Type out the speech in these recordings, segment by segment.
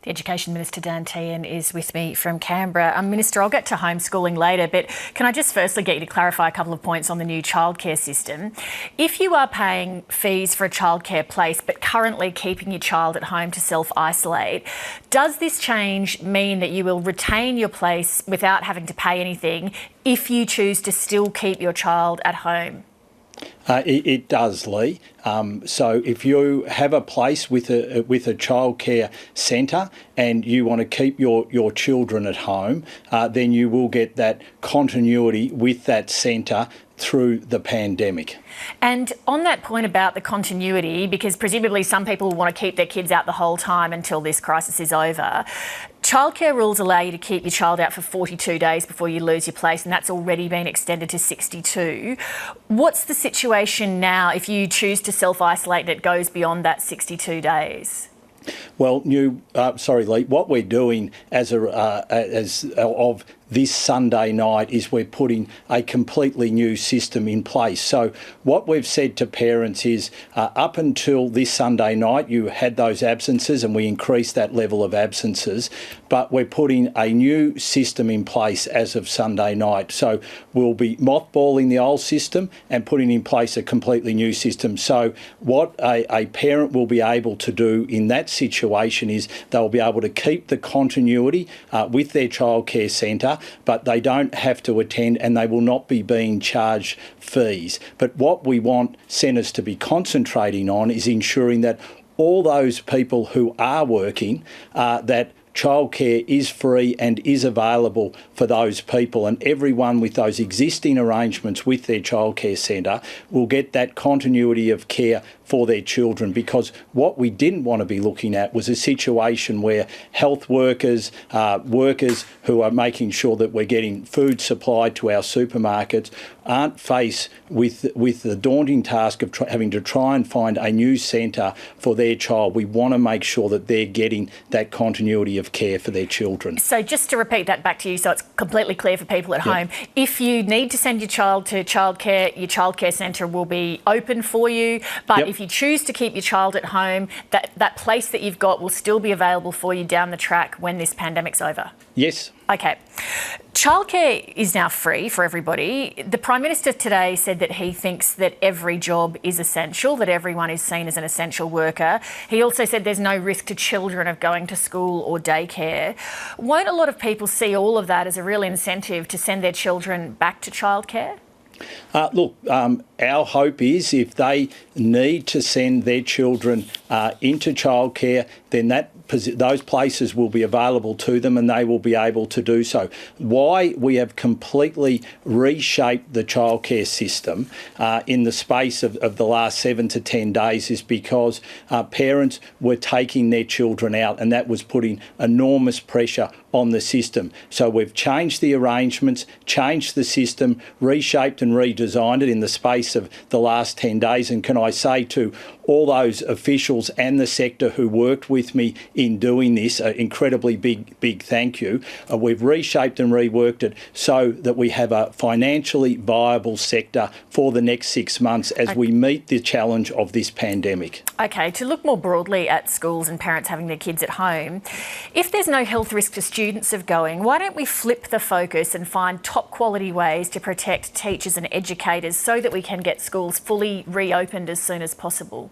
The Education Minister Dan Tehan is with me from Canberra. Minister, I'll get to homeschooling later, but can I just firstly get you to clarify a couple of points on the new childcare system? If you are paying fees for a childcare place but currently keeping your child at home to self-isolate, does this change mean that you will retain your place without having to pay anything if you choose to still keep your child at home? It does, Lee. So if you have a place with a childcare centre and you want to keep your children at home, then you will get that continuity with that centre through the pandemic. And on that point about the continuity, because presumably some people want to keep their kids out the whole time until this crisis is over, childcare rules allow you to keep your child out for 42 days before you lose your place, and that's already been extended to 62. What's the situation now if you choose to self-isolate and it goes beyond that 62 days? Well, Lee, what we're doing as of this Sunday night is we're putting a completely new system in place. So what we've said to parents is up until this Sunday night, you had those absences and we increased that level of absences, but we're putting a new system in place as of Sunday night. So we'll be mothballing the old system and putting in place a completely new system. So what a parent will be able to do in that situation is they'll be able to keep the continuity with their childcare centre, but they don't have to attend and they will not be being charged fees. But what we want centres to be concentrating on is ensuring that all those people who are working, that childcare is free and is available for those people, and everyone with those existing arrangements with their childcare centre will get that continuity of care for their children, because what we didn't want to be looking at was a situation where health workers, workers who are making sure that we're getting food supplied to our supermarkets, aren't faced with the daunting task of having to try and find a new centre for their child. We want to make sure that they're getting that continuity of care for their children. So just to repeat that back to you so it's completely clear for people at home, if you need to send your child to childcare, your childcare centre will be open for you, but if you choose to keep your child at home, that place that you've got will still be available for you down the track when this pandemic's over? Yes. Okay. Childcare is now free for everybody. The Prime Minister today said that he thinks that every job is essential, that everyone is seen as an essential worker. He also said there's no risk to children of going to school or daycare. Won't a lot of people see all of that as a real incentive to send their children back to childcare? Look, our hope is if they need to send their children into childcare, then those places will be available to them and they will be able to do so. Why we have completely reshaped the childcare system in the space of the last 7 to 10 days is because parents were taking their children out, and that was putting enormous pressure on the system. So we've changed the arrangements, changed the system, reshaped and redesigned it in the space of the last 10 days. And can I say to all those officials and the sector who worked with me in doing this, an incredibly big thank you. We've reshaped and reworked it so that we have a financially viable sector for the next 6 months as we meet the challenge of this pandemic. Okay, to look more broadly at schools and parents having their kids at home, if there's no health risk to students of going, why don't we flip the focus and find top quality ways to protect teachers and educators so that we can get schools fully reopened as soon as possible?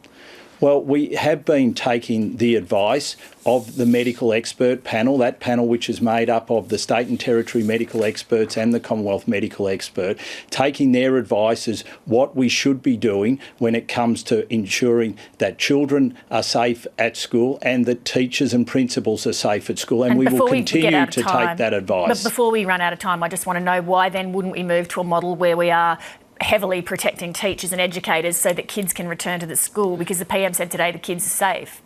Well, we have been taking the advice of the medical expert panel, that panel which is made up of the state and territory medical experts and the Commonwealth medical expert, taking their advice as what we should be doing when it comes to ensuring that children are safe at school and that teachers and principals are safe at school. And we will continue to take that advice. But before we run out of time, I just want to know why then wouldn't we move to a model where we are heavily protecting teachers and educators so that kids can return to the school, because the PM said today the kids are safe?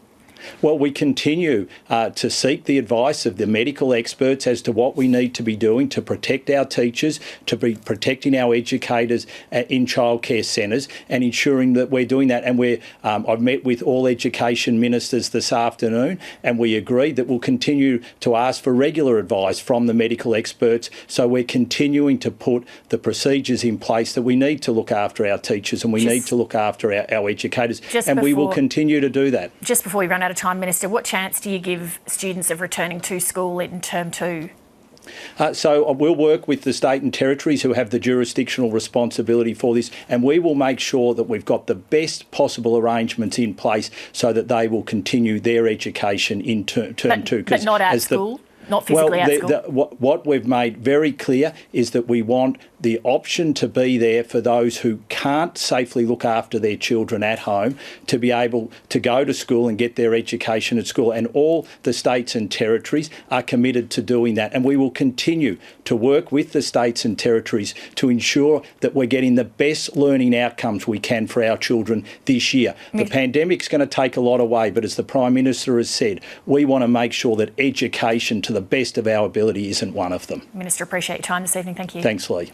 Well, we continue to seek the advice of the medical experts as to what we need to be doing to protect our teachers, to be protecting our educators in childcare centres, and ensuring that we're doing that. And I've met with all education ministers this afternoon, and we agreed that we'll continue to ask for regular advice from the medical experts. So we're continuing to put the procedures in place that we need to look after our teachers and we need to look after our educators, and we will continue to do that. Just before we run out out of time, Minister. What chance do you give students of returning to school in term 2? So we'll work with the state and territories who have the jurisdictional responsibility for this, and we will make sure that we've got the best possible arrangements in place so that they will continue their education in term 2. But not at school? Not physically at school? What we've made very clear is that we want the option to be there for those who can't safely look after their children at home to be able to go to school and get their education at school. And all the states and territories are committed to doing that. And we will continue to work with the states and territories to ensure that we're getting the best learning outcomes we can for our children this year. The pandemic's going to take a lot away, but as the Prime Minister has said, we want to make sure that education to the best of our ability isn't one of them. Minister, appreciate your time this evening. Thank you. Thanks, Lee.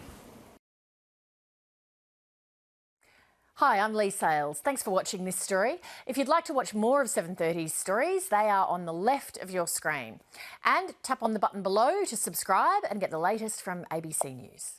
Hi, I'm Lee Sales. Thanks for watching this story. If you'd like to watch more of 7:30's stories, they are on the left of your screen. And tap on the button below to subscribe and get the latest from ABC News.